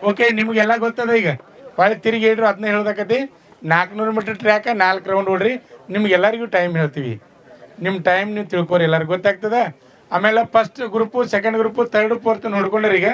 Okay, ನಿಮಗೆಲ್ಲ ಗೊತ್ತದ. ಈಗ ಹೊಳೆ ತಿರುಗಿ ಹೇಳ್ರಿ, ಅದನ್ನ ಹೇಳ್ದಕತಿ. 400 ಮೀಟ್ರ್ ಟ್ರ್ಯಾಕ 4 ರೌಂಡ್ ಓಡ್ರಿ. ನಿಮ್ಗೆಲ್ಲರಿಗೂ ಟೈಮ್ ಹೇಳ್ತೀವಿ. ನಿಮ್ಮ ಟೈಮ್ ನೀವು ತಿಳ್ಕೊರಿ, ಎಲ್ಲರಿಗೂ ಗೊತ್ತಾಗ್ತದ. ಆಮೇಲೆ first group, second group, third fourth ನೋಡ್ಕೊಂಡ್ರಿ. ಈಗ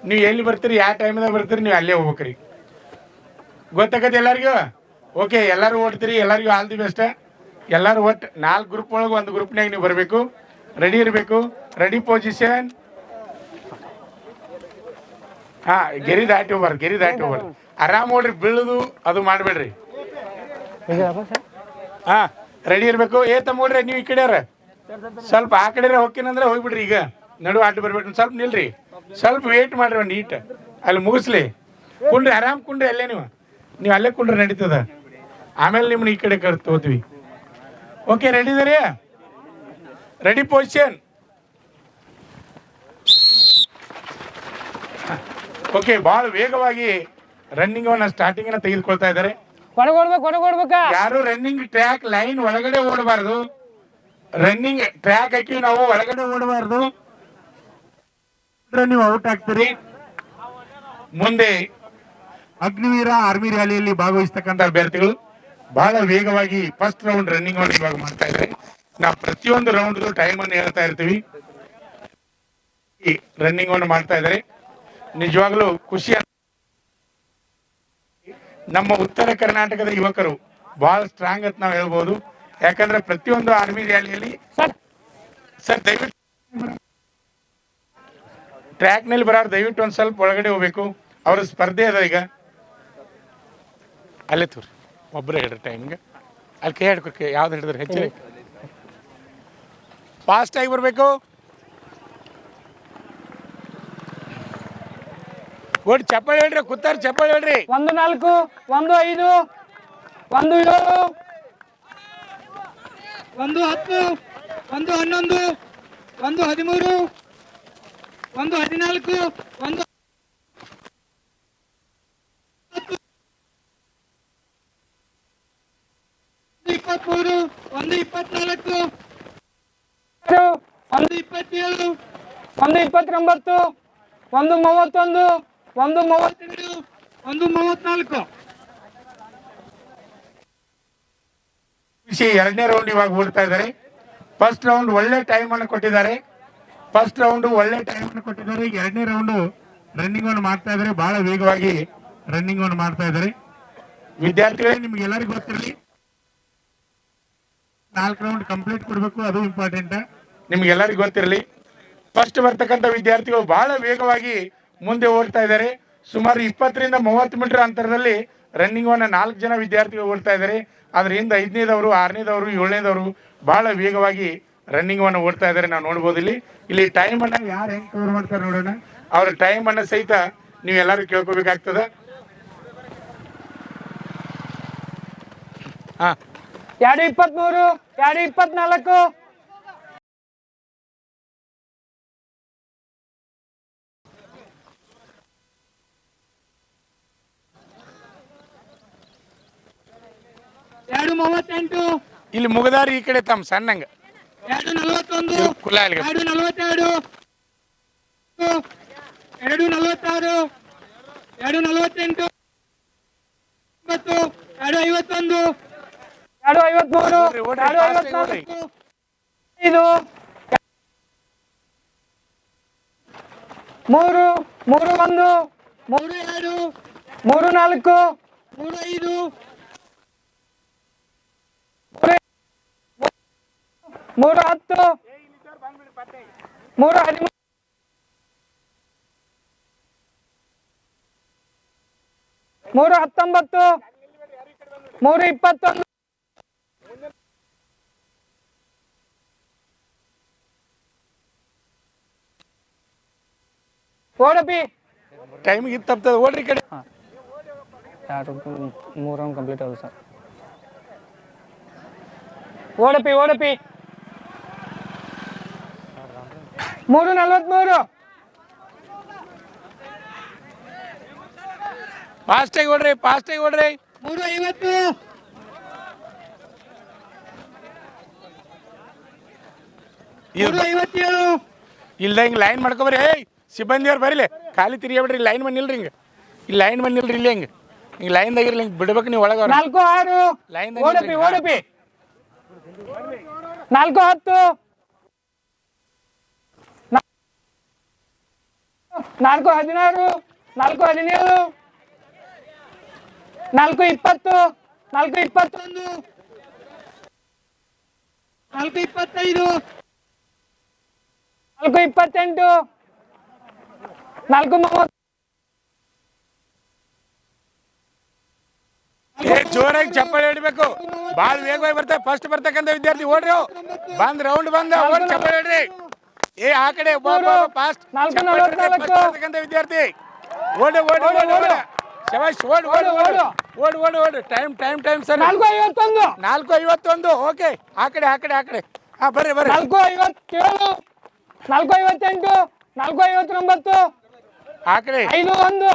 ನೀವು ಎಲ್ಲಿ ಬರ್ತೀರಿ, ಯಾವ ಟೈಮ್ದಾಗ ಬರ್ತೀರಿ, ನೀವು ಅಲ್ಲೇ ಹೋಗ್ಬೇಕ್ರಿ. ಗೊತ್ತಾಗತ್ತೆ ಎಲ್ಲರಿಗೂ? ಓಕೆ, ಎಲ್ಲರೂ ಓಡ್ತೀರಿ. ಎಲ್ಲರಿಗೂ ಆಲ್ ದಿ ಬೆಸ್ಟ್. ಎಲ್ಲರೂ ಒಟ್ಟು 4 ಗ್ರೂಪ್ ಒಳಗೆ ಒಂದು ಗ್ರೂಪ್ನಾಗ ನೀವು ಬರಬೇಕು. ರೆಡಿ ಇರಬೇಕು. Ready position. ಹಾಂ, ಗೆರಿ ದಾಟಿ ಹೋಗ್ಬಾರ್ದು. ಆರಾಮ್ ಓಡ್ರಿ, ಬೀಳುದು ಅದು ಮಾಡಬೇಡ್ರಿ. ಹಾಂ, ರೆಡಿ ಇರಬೇಕು. ತಮ್ಮ ಓಡ್ರಿ, ನೀವು ಈ ಕಡೆ ಸ್ವಲ್ಪ ಆ ಕಡೆ ಹೋಗ್ತೀನಂದ್ರೆ ಹೋಗ್ಬಿಡ್ರಿ. ಈಗ ನಡು ಅಡ್ಡ ಬರ್ಬೇಕು. ಸ್ವಲ್ಪ ನಿಲ್ರಿ, ಸ್ವಲ್ಪ ವೇಟ್ ಮಾಡ್ರಿ. ಒಂದು ನೀಟ್ ಅಲ್ಲಿ ಮುಗಿಸ್ಲಿ. ಕುಂಡ್ರಿ, ಆರಾಮ್ ಕುಂಡ್ರಿ. ಅಲ್ಲೇ ನೀವು ಅಲ್ಲೇ ಕುಂಡ್ರಿ, ನಡೀತದ. ಆಮೇಲೆ ನಿಮ್ಮನ್ನ ಈ ಕಡೆ ತೋತೀವಿ. ಓಕೆ, ರೆಡಿ ಇದರಿ? Ready position. ಓಕೆ, ಬಹಳ ವೇಗವಾಗಿ ರನ್ನಿಂಗ್ ಸ್ಟಾರ್ಟಿಂಗ್ ತೆಗೆದುಕೊಳ್ತಾ ಇದ್ದಾರೆ. ಯಾರು ರನ್ನಿಂಗ್ ಟ್ರ್ಯಾಕ್ ಲೈನ್ ಒಳಗಡೆ ಓಡಬಾರ್ದು. ರನ್ನಿಂಗ್ ಟ್ರ್ಯಾಕ್ ಹಾಕಿ ನಾವು ಒಳಗಡೆ ಓಡಬಾರ್ದು. ನೀವು ಔಟ್ ಆಗ್ತೀರಿ. ಮುಂದೆ ಅಗ್ನಿವೀರ ಆರ್ಮಿ ರ್ಯಾಲಿಯಲ್ಲಿ ಭಾಗವಹಿಸ್ತಕ್ಕಂಥ ಅಭ್ಯರ್ಥಿಗಳು ಬಹಳ ವೇಗವಾಗಿ ಫಸ್ಟ್ ರೌಂಡ್ ರನ್ನಿಂಗ್ ಇವಾಗ ಮಾಡ್ತಾ ಇದ್ದಾರೆ. ನಾವು ಪ್ರತಿಯೊಂದು ರೌಂಡ್ ಟೈಮ್ ಅನ್ನು ಹೇಳ್ತಾ ಇರ್ತೀವಿ. ರನ್ನಿಂಗ್ ಮಾಡ್ತಾ ಇದ್ದಾರೆ. ನಿಜವಾಗ್ಲೂ ಖುಷಿ. ನಮ್ಮ ಉತ್ತರ ಕರ್ನಾಟಕದ ಯುವಕರು ಬಹಳ ಸ್ಟ್ರಾಂಗ್ ಅಂತ ನಾವು ಹೇಳ್ಬೋದು. ಯಾಕಂದ್ರೆ ಪ್ರತಿಯೊಂದು ಆರ್ಮಿ ರ್ಯಾಲಿಯಲ್ಲಿ ಸರ್ ದಯವಿಟ್ಟು ಟ್ರ್ಯಾಕ್ ನಲ್ಲಿ ಬರೋರು ದಯವಿಟ್ಟು ಒಂದ್ ಸ್ವಲ್ಪ ಒಳಗಡೆ ಹೋಗ್ಬೇಕು. ಅವ್ರ ಸ್ಪರ್ಧೆ ಅದ. ಈಗ ಅಲ್ಲೇ ತೋರಿ, ಒಬ್ಬರೇ ಹೇಳ್ರಿ ಟೈಮ್ಗೆ. ಅಲ್ಲಿ ಕೈ ಹಿಡ್ಕೊಕ್ಕೆ ಯಾವ್ದು ಹಿಡಿದ್ರೆ ಹೆಚ್ಚು ಫಾಸ್ಟ್ ಆಗಿ ಬರಬೇಕು. ಓಡಿ ಚಪ್ಪಾಳೆ ಹೇಳ್ರಿ, ಕೂತಾರ ಚಪ್ಪಾಳೆ ಹೇಳ್ರಿ. 1 4 1 5 1 7 1 10 1 11 1 13 1 14 1 23 1 24 1 27 1 29 1 31 1 32 1 34. ಎರಡನೇ ರೌಂಡ್ ಇವಾಗ ಓಡ್ತಾ ಇದ್ದಾರೆ. ಫಸ್ಟ್ ರೌಂಡ್ ಒಳ್ಳೆ ಟೈಮ್ ಅನ್ನು ಕೊಟ್ಟಿದ್ದಾರೆ. ಎರಡನೇ ರೌಂಡ್ ರನ್ನಿಂಗ್ ಅನ್ನು ಮಾಡ್ತಾ ಇದ್ದಾರೆ. ಬಹಳ ವೇಗವಾಗಿ ರನ್ನಿಂಗ್ ಅನ್ನು ಮಾಡ್ತಾ ಇದ್ದಾರೆ. ವಿದ್ಯಾರ್ಥಿಗಳೇ, ನಿಮ್ಗೆ ಎಲ್ಲರಿಗೂ ಗೊತ್ತಿರಲಿ, 4 ರೌಂಡ್ ಕಂಪ್ಲೀಟ್ ಕೊಡಬೇಕು. ಅದು ಇಂಪಾರ್ಟೆಂಟ್. ನಿಮ್ಗೆಲ್ಲರಿಗೂ ಗೊತ್ತಿರಲಿ. ಫಸ್ಟ್ ಬರ್ತಕ್ಕಂಥ ವಿದ್ಯಾರ್ಥಿಗಳು ಬಹಳ ವೇಗವಾಗಿ ಮುಂದೆ ಓಡ್ತಾ ಇದ್ದಾರೆ. ಸುಮಾರು 20 ರಿಂದ 30 ಮೀಟರ್ ಅಂತರದಲ್ಲಿ ರನ್ನಿಂಗ್ 4 ಜನ ವಿದ್ಯಾರ್ಥಿಗಳು ಓಡ್ತಾ ಇದ್ದಾರೆ. ಅದರಿಂದ 5ನೇದವರು, 6ನೇದವರು, 7ನೇದವರು ಬಹಳ ವೇಗವಾಗಿ ರನ್ನಿಂಗ್ ಓಡ್ತಾ ಇದ್ದಾರೆ. ನಾವು ನೋಡ್ಬೋದು ಇಲ್ಲಿ ಟೈಮ್ ಅನ್ನ ಯಾರು ಹೆಂಗ್ ಕವರ್ ಮಾಡ್ತಾರೆ ನೋಡೋಣ. ಅವ್ರ ಟೈಮ್ ಅನ್ನ ಸಹಿತ ನೀವೆಲ್ಲರೂ ಕೇಳ್ಕೋಬೇಕಾಗ್ತದ. 2:23 2:24 2:38 ಇಲ್ಲಿ ಮುಗದಾರಿ ಈ ಕಡೆ ತಮ್ಮ ಸಣ್ಣಂಗ 2:41 2:42 2:46 2:48 2:51 2:53 2:54 ಇದು 3 3 1 3 2 3 4 3 5 3 10 3 13 3 19 3 21 ಓಡಪಿ ಟೈಮಿಗೆ ತಪ್ತದ. ಓಡ್ರಿ ಕಡೆ. 3 ರೌಂಡ್ ಕಂಪ್ಲೀಟ್ ಆಗಿದೆ ಸರ್. ಓಡಪಿ 3:43 ಫಾಸ್ಟಾಗಿ ಓಡ್ರಿ 3:50 3:57 ಇಲ್ದ ಹಿಂಗೆ ಲೈನ್ ಮಾಡ್ಕೊಬರಿ. ಸಿಬ್ಬಂದಿಯವ್ರು ಬರೀಲಿ, ಖಾಲಿ ತಿರುಗಿ ಬಿಡ್ರಿ. ಲೈನ್ ಮಾಡಿ ನಿಲ್ರಿ. ಹಿಂಗೆ ಇಲ್ಲಿ ಲೈನ್ ಮೇಲೆ ನಿಲ್ರಿ ಇಲ್ಲಿ ಹಿಂಗೆ ಲೈನ್ದಾಗ ಇರ್ಲಿ ಹಿಂಗೆ ಬಿಡ್ಬೇಕು ನೀವು ಒಳಗೆ 4 6 ಲೈನ್ದಾಗ ಓಡಪಿ 4 10 4 16 4 17 4 20 4 21 4 25 4 28 4 30 ಜೋರಾಗಿ ಚಪ್ಪಾಳೆ ಹಿಡಿಬೇಕು ಭಾಳ ವೇಗವಾಗಿ ಬರ್ತಾರೆ ಫಸ್ಟ್ ಬರ್ತಕ್ಕಂಥ ವಿದ್ಯಾರ್ಥಿ ಓಡ್ರಿ ಬಂದ್ ರೌಂಡ್ ಬಂದ ಓಡಿ ಚಪ್ಪಾಳೆ ಹಿಡ್ರಿ ಆ ಕಡೆ ಫಾಸ್ಟ್ ಬರ್ತಕ್ಕಂಥ ವಿದ್ಯಾರ್ಥಿ ಓಡಿ ಓಡಿ ಓಡಿ ಓಡಿ ಶಬಾಷ್ ಓಡಿ ಓಡಿ ಓಡಿ ಓಡಿ ಓಡಿ ಓಡಿ ಟೈಮ್ ಸರ್ 4:51 ಓಕೆ ಆ ಕಡೆ ಹಾಂ ಬರ್ರಿ 4:57 4:58 4:59 ಆ ಕಡೆ 5-1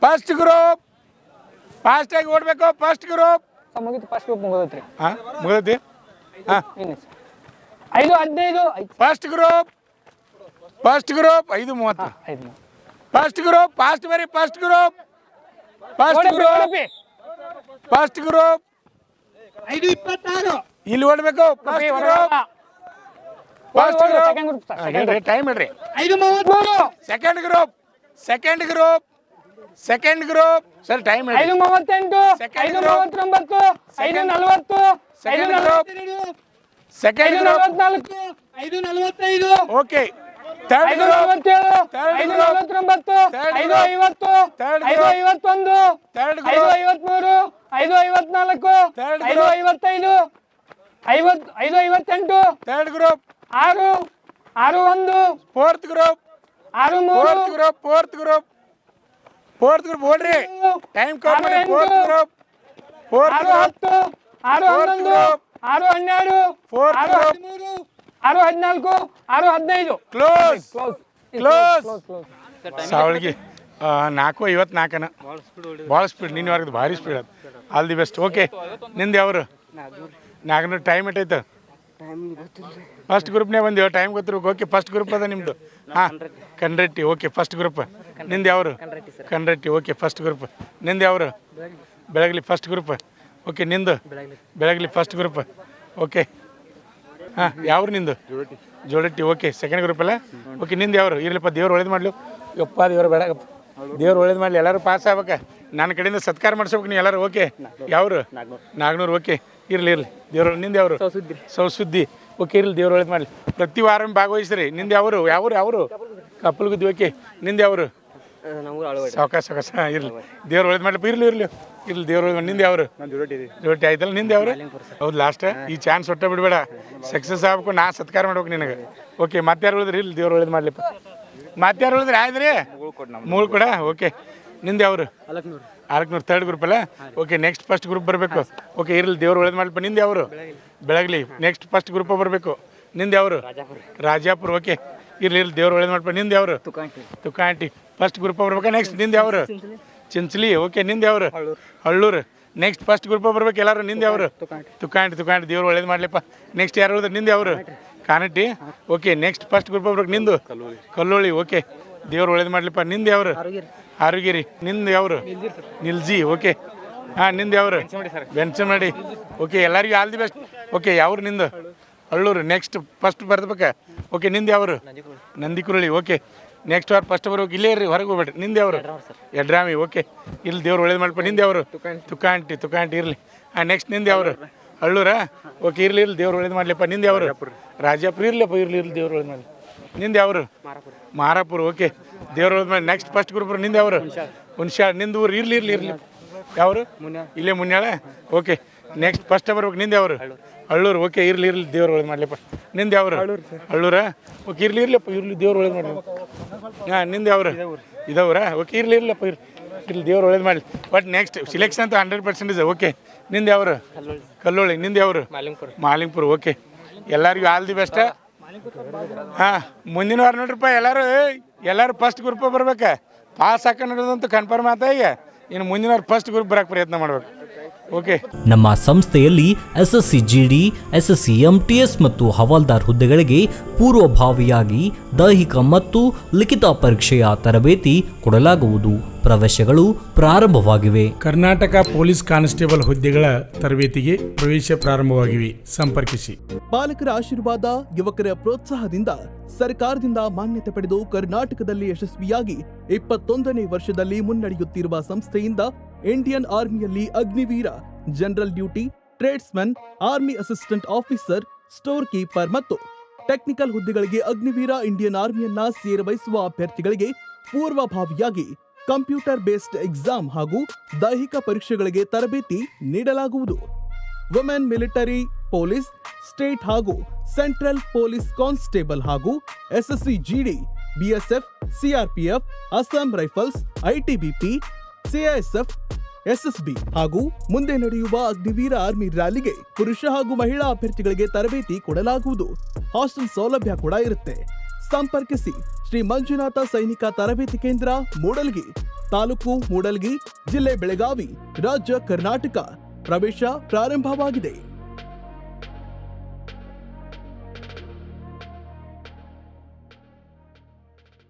ಫಸ್ಟ್ ಗ್ರೂಪ್ ಫಾಸ್ಟಾಗಿ ಓಡಬೇಕು ಫಸ್ಟ್ ಗ್ರೂಪ್ ಮುಗಿತು ಫಸ್ಟ್ ಗ್ರೂಪ್ ಮುಗಿದೈತ್ರಿ ಹಾಂ ಮುಗಿದೈತಿ ಹಾಂ 5:15 first group 5:30 first group fast ಬರಿ ಫಸ್ಟ್ ಗ್ರೂಪ್ 5:26 ಇಲ್ಲಿ ಓಡಬೇಕು ಹೇಳ್ರಿ ಟೈಮ್ ಹೇಳ್ರಿ 5:33 ಸೆಕೆಂಡ್ ಗ್ರೂಪ್ ಸರ್ ಟೈಮ್ ಹೇಳ್ರಿ 5:38 5:39 5:40 second group 5:45 okay third group 5:49 5:50 5:51 5:53 5:54 5:55 third group 6-1 fourth group 6-3 fourth group ಓಡ್ರಿ ಟೈಮ್ ಕಮ್ಮಿ ಫೋರ್ತ್ ಗ್ರೂಪ್ 6-10 6-11 6-12 6-13 6-14 ಕ್ಲೋಸ್ ಸಾವಳಿಗೆ 4:54 ಭಾಳ ಸ್ಪೀಡ್ ನಿನ್ನ ವರ್ಗದ ಭಾರಿ ಸ್ಪೀಡ್ ಅದು ಆಲ್ ದಿ ಬೆಸ್ಟ್ ಓಕೆ ನಿಂದು ಯಾವರು ನಾಲ್ಕುನೂರು ಟೈಮ್ ಎಟ್ಟೈತೆ ಫಸ್ಟ್ ಗ್ರೂಪ್ನೇ ಬಂದೇವು ಟೈಮ್ ಗೊತ್ತಿರ್ಬೇಕು ಓಕೆ ಫಸ್ಟ್ ಗ್ರೂಪ್ ಅದ ನಿಮ್ಮದು ಹಾಂ ಕನ್ರೆಟ್ಟಿ ಓಕೆ ಫಸ್ಟ್ ಗ್ರೂಪ್ ನಿಂದು ಯಾವರು ಕನ್ರೆಟ್ಟಿ ಓಕೆ ಫಸ್ಟ್ ಗ್ರೂಪ್ ನಿಂದು ಯಾವರು ಬೆಳಗ್ಲಿ ಫಸ್ಟ್ ಗ್ರೂಪ್ ಓಕೆ ನಿಂದು ಬೆಳಗ್ಲಿ ಫಸ್ಟ್ ಗ್ರೂಪ್ ಓಕೆ ಹಾಂ ಯಾವ್ರು ನಿಂದು ಜೋಡಟ್ಟಿ ಓಕೆ ಸೆಕೆಂಡ್ ಗ್ರೂಪ್ ಅಲ್ಲ ಓಕೆ ನಿಂದು ಯಾವರು ಇರಲಿಪ್ಪ ದೇವ್ರು ಒಳ್ಳೇದು ಮಾಡಲಿ ಯಪ್ಪ ದೇವ್ರು ಬೇಡ ದೇವ್ರು ಒಳ್ಳೇದು ಮಾಡಲಿ ಎಲ್ಲರೂ ಪಾಸ್ ಆಗ್ಬೇಕ ನನ್ನ ಕಡೆಯಿಂದ ಸತ್ಕಾರ ಮಾಡಿಸ್ಬೇಕು ನೀವು ಎಲ್ಲರೂ ಓಕೆ ಯಾವರು ನಾಗ್ನೂರು ಓಕೆ ಇರಲಿ ದೇವ್ರು ನಿಂದು ಯಾವರು ಸೌಸುದ್ದಿ ಓಕೆ ಇರಲಿ ದೇವ್ರು ಒಳ್ಳೇದು ಮಾಡಲಿ ಪ್ರತಿ ವಾರ ಭಾಗವಹಿಸ್ರಿ ನಿಂದು ಯಾವರು ಕಪ್ಪಲ್ಗುದ್ದಿ ಓಕೆ ನಿಂದು ಯಾವರು ಸಾವಕಾಶ ಇರಲಿ ದೇವ್ರು ಒಳ್ಳೇದು ಮಾಡಲಿ ಇರಲಿ ದೇವ್ರು ಒಳ್ಳೇದು ನಿಂದು ಯಾವರು ಜೋಟಿ ಆಯ್ತಲ್ಲ ನಿಂದು ಯಾವರು ಹೌದು ಲಾಸ್ಟ್ ಈ ಚಾನ್ಸ್ ಹೊಟ್ಟೆ ಬಿಡಬೇಡ ಸಕ್ಸಸ್ ಆಗ್ಬೇಕು ನಾ ಸತ್ಕಾರ ಮಾಡ್ಬೇಕು ನಿನಗೆ ಓಕೆ ಮತ್ತೆ ಯಾರು ಉಳಿದ್ರಿ ಇಲ್ಲಿ ದೇವ್ರು ಒಳ್ಳೇದು ಮಾಡಲಿಪ್ಪ ಮತ್ತೆ ಯಾರು ಉಳಿದ್ರಿ ಆಯ್ತು ಮೂಳು ಕೂಡ ಓಕೆ ನಿಂದು ಯಾವರು ಆರಕ್ನೂರು ಥರ್ಡ್ ಗ್ರೂಪ್ ಅಲ್ಲ ಓಕೆ ನೆಕ್ಸ್ಟ್ ಫಸ್ಟ್ ಗ್ರೂಪ್ ಬರಬೇಕು ಓಕೆ ಇರಲಿ ದೇವ್ರು ಒಳ್ಳೇದು ಮಾಡಲಿಪ್ಪ ನಿಂದು ಯಾವರು ಬೆಳಗ್ಲಿ ನೆಕ್ಸ್ಟ್ ಫಸ್ಟ್ ಗ್ರೂಪ್ ಬರಬೇಕು ನಿಂದು ಯಾವರು ರಾಜಾಪುರ ಓಕೆ ಇರಲಿ ದೇವ್ರು ಒಳ್ಳೇದು ಮಾಡಪ್ಪ ನಿಂದು ಯಾವರು ತುಕಾಂಟಿ ಫಸ್ಟ್ ಗ್ರೂಪ್ ಬರ್ಬೇಕಾ ನೆಕ್ಸ್ಟ್ ನಿಂದು ಯಾವರು ಚಿಂಚಲಿ ಓಕೆ ನಿಂದು ಯಾವರು ಹಳ್ಳೂರು ನೆಕ್ಸ್ಟ್ ಫಸ್ಟ್ ಗ್ರೂಪ್ ಬರ್ಬೇಕು ಎಲ್ಲರೂ ನಿಂದು ಯಾವರು ತುಕಾಂಟಿ ದೇವ್ರು ಒಳ್ಳೇದು ಮಾಡಲಿಪ್ಪ ನೆಕ್ಸ್ಟ್ ಯಾರು ಹೇಳಿದ್ರೆ ನಿಂದು ಯಾವರು ಕಾನಟ್ಟಿ ಓಕೆ ನೆಕ್ಸ್ಟ್ ಫಸ್ಟ್ ಗ್ರೂಪ್ ಬರ್ಬೇಕು ನಿಂದು ಕಲ್ಲೋಳಿ ಓಕೆ ದೇವ್ರು ಒಳ್ಳೇದು ಮಾಡಲಿಪ್ಪ ನಿಂದು ಯಾವರು ಆರುಗಿರಿ ನಿಂದು ಯಾವರು ನಿಲ್ಜಿ ಓಕೆ ಹಾಂ ನಿಂದು ಯಾವರು ಬೆನ್ಸಮಡಿ ಓಕೆ ಎಲ್ಲರಿಗೂ ಆಲ್ ದಿ ಬೆಸ್ಟ್ ಓಕೆ ಯಾವ್ರು ನಿಂದು ಹಳ್ಳೂರು ನೆಕ್ಸ್ಟ್ ಫಸ್ಟ್ ಬರ್ಬೇಕಾ ಓಕೆ ನಿಂದು ಯಾವರು ನಂದಿಕುರಳಿ ಓಕೆ ನೆಕ್ಸ್ಟ್ ವಾರ ಫಸ್ಟ್ ಬರ್ಬೇಕು ಇಲ್ಲೇ ಇರ್ರಿ ಹೊರಗೆ ಹೋಗ್ಬೇಡ್ರಿ ನಿಂದು ಯಾವರು ಯಡ್ರಾಮಿ ಓಕೆ ಇಲ್ಲಿ ದೇವ್ರು ಒಳ್ಳೇದು ಮಾಡಪ್ಪ ನಿಂದು ಯಾವರು ತುಕಾಂಟಿ ಇರಲಿ ಹಾಂ ನೆಕ್ಸ್ಟ್ ನಿಂದು ಯಾವರು ಹಳ್ಳೂರಾ ಓಕೆ ಇರಲಿ ದೇವ್ರು ಒಳ್ಳೇದು ಮಾಡಲಿಪ್ಪ ನಿಂದು ಯಾವರು ರಾಜಾಪುರ ಇರಲಿಪ್ಪ ಇರಲಿ ದೇವ್ರು ಒಳ್ಳೇದು ಮಾಡಲಿ ನಿಂದು ಯಾವರು ಮಾರಾಪುರ ಓಕೆ ದೇವ್ರು ಒಳ್ಳೇದು ಮಾಡಿ ನೆಕ್ಸ್ಟ್ ಫಸ್ಟ್ ಗ್ರೂಪ್ ನಿಂದು ಯಾವರು ಹುಣ್ಸಾಳ್ ನಿಂದು ಊರು ಇರಲಿ ಯಾವರು ಇಲ್ಲೇ ಮುನ್ಯಾಳ ಓಕೆ ನೆಕ್ಸ್ಟ್ ಫಸ್ಟ್ ಬರ್ಬೇಕು ನಿಂದು ಯಾವರು ಹಳ್ಳೂರು ಓಕೆ ಇರಲಿ ದೇವ್ರು ಒಳ್ಳೇದು ಮಾಡಲಿಪ್ಪ ನಿಂದು ಯಾವರು ಹಳ್ಳೂರಾ ಓಕೆ ಇರಲಿ ದೇವ್ರು ಒಳ್ಳೇದು ಮಾಡಲಿ ಹಾಂ ನಿಂದು ಯಾವರು ಇದವ್ರಾ ಓಕೆ ಇರಲಿಪ್ಪ ಇಲ್ಲಿ ದೇವ್ರು ಒಳ್ಳೇದು ಮಾಡಲಿ ಬಟ್ ನೆಕ್ಸ್ಟ್ ಸಿಲೆಕ್ಷನ್ ಅಂತೂ 100% ಓಕೆ ನಿಂದು ಯಾವರು ಕಲ್ಲೋಳಿ ನಿಂದು ಯಾವರು ಮಾಲಿಂಗ್ಪುರ ಓಕೆ ಎಲ್ಲರಿಗೂ ಆಲ್ ದಿ ಬೆಸ್ಟ್ ಹಾಂ ಮುಂದಿನ ವಾರ ನೋಡ್ರಿಪ್ಪ ಎಲ್ಲರೂ ಫಸ್ಟ್ ಗ್ರೂಪ್ ಬರ್ಬೇಕಾ ಪಾಸ್ ಹಾಕೊಂಡು ನೋಡೋದಂತೂ ಕನ್ಫರ್ಮ್ ಆತ ಈಗ ಇನ್ನು ಮುಂದಿನ ವಾರ ಫಸ್ಟ್ ಗ್ರೂಪ್ ಬರೋಕ್ಕೆ ಪ್ರಯತ್ನ ಮಾಡ್ಬೇಕು ಓಕೆ. ನಮ್ಮ ಸಂಸ್ಥೆಯಲ್ಲಿ SSC GD, SSC MTS ಮತ್ತು ಹವಾಲ್ದಾರ್ ಹುದ್ದೆಗಳಿಗೆ ಪೂರ್ವಭಾವಿಯಾಗಿ ದೈಹಿಕ ಮತ್ತು ಲಿಖಿತ ಪರೀಕ್ಷೆಯ ತರಬೇತಿ ಕೊಡಲಾಗುವುದು. ಪ್ರವೇಶಗಳು ಪ್ರಾರಂಭವಾಗಿವೆ. ಕರ್ನಾಟಕ ಪೊಲೀಸ್ ಕಾನ್ಸ್ಟೇಬಲ್ ಹುದ್ದೆಗಳ ತರಬೇತಿಗೆ ಪ್ರವೇಶ ಪ್ರಾರಂಭವಾಗಿವೆ. ಸಂಪರ್ಕಿಸಿ. ಪಾಲಕರ ಆಶೀರ್ವಾದ, ಯುವಕರ ಪ್ರೋತ್ಸಾಹದಿಂದ ಸರ್ಕಾರದಿಂದ ಮಾನ್ಯತೆ ಪಡೆದು ಕರ್ನಾಟಕದಲ್ಲಿ ಯಶಸ್ವಿಯಾಗಿ 21ನೇ ವರ್ಷದಲ್ಲಿ ಮುನ್ನಡೆಯುತ್ತಿರುವ ಸಂಸ್ಥೆಯಿಂದ ಇಂಡಿಯನ್ ಆರ್ಮಿಯಲ್ಲಿ Agniveer, general duty, tradesman, army assistant officer, store keeper ಮತ್ತು ಟೆಕ್ನಿಕಲ್ ಹುದ್ದೆಗಳಿಗೆ ಅಗ್ನಿವೀರ ಇಂಡಿಯನ್ ಆರ್ಮಿಯನ್ನ ಸೇರಬಯಸುವ ಅಭ್ಯರ್ಥಿಗಳಿಗೆ ಪೂರ್ವಭಾವಿಯಾಗಿ ಕಂಪ್ಯೂಟರ್ ಬೇಸ್ಡ್ ಎಕ್ಸಾಮ್ ಹಾಗೂ ದೈಹಿಕ ಪರೀಕ್ಷೆಗಳಿಗೆ ತರಬೇತಿ ನೀಡಲಾಗುವುದು. ವುಮೆನ್ ಮಿಲಿಟರಿ, ಪೊಲೀಸ್, ಸ್ಟೇಟ್ ಹಾಗೂ ಸೆಂಟ್ರಲ್ ಪೊಲೀಸ್ ಕಾನ್ಸ್ಟೇಬಲ್ ಹಾಗೂ SSC GD, BSF, CRPF, Assam rifles, ITBP, CISF, SSB ಹಾಗೂ ಮುಂದೆ ನಡೆಯುವ ಅಗ್ನಿವೀರ ಆರ್ಮಿ ರ್ಯಾಲಿಗೆ ಪುರುಷ ಹಾಗೂ ಮಹಿಳಾ ಅಭ್ಯರ್ಥಿಗಳಿಗೆ ತರಬೇತಿ ಕೊಡಲಾಗುವುದು. ಹಾಸ್ಟೆಲ್ ಸೌಲಭ್ಯ ಕೂಡ ಇರುತ್ತೆ. ಸಂಪರ್ಕಿಸಿ ಶ್ರೀ ಮಂಜುನಾಥ ಸೈನಿಕ ತರಬೇತಿ ಕೇಂದ್ರ, ಮೂಡಲ್ಗಿ, ತಾಲೂಕು ಮೂಡಲ್ಗಿ, ಜಿಲ್ಲೆ ಬೆಳಗಾವಿ, ರಾಜ್ಯ ಕರ್ನಾಟಕ. ಪ್ರವೇಶ ಪ್ರಾರಂಭವಾಗಿದೆ.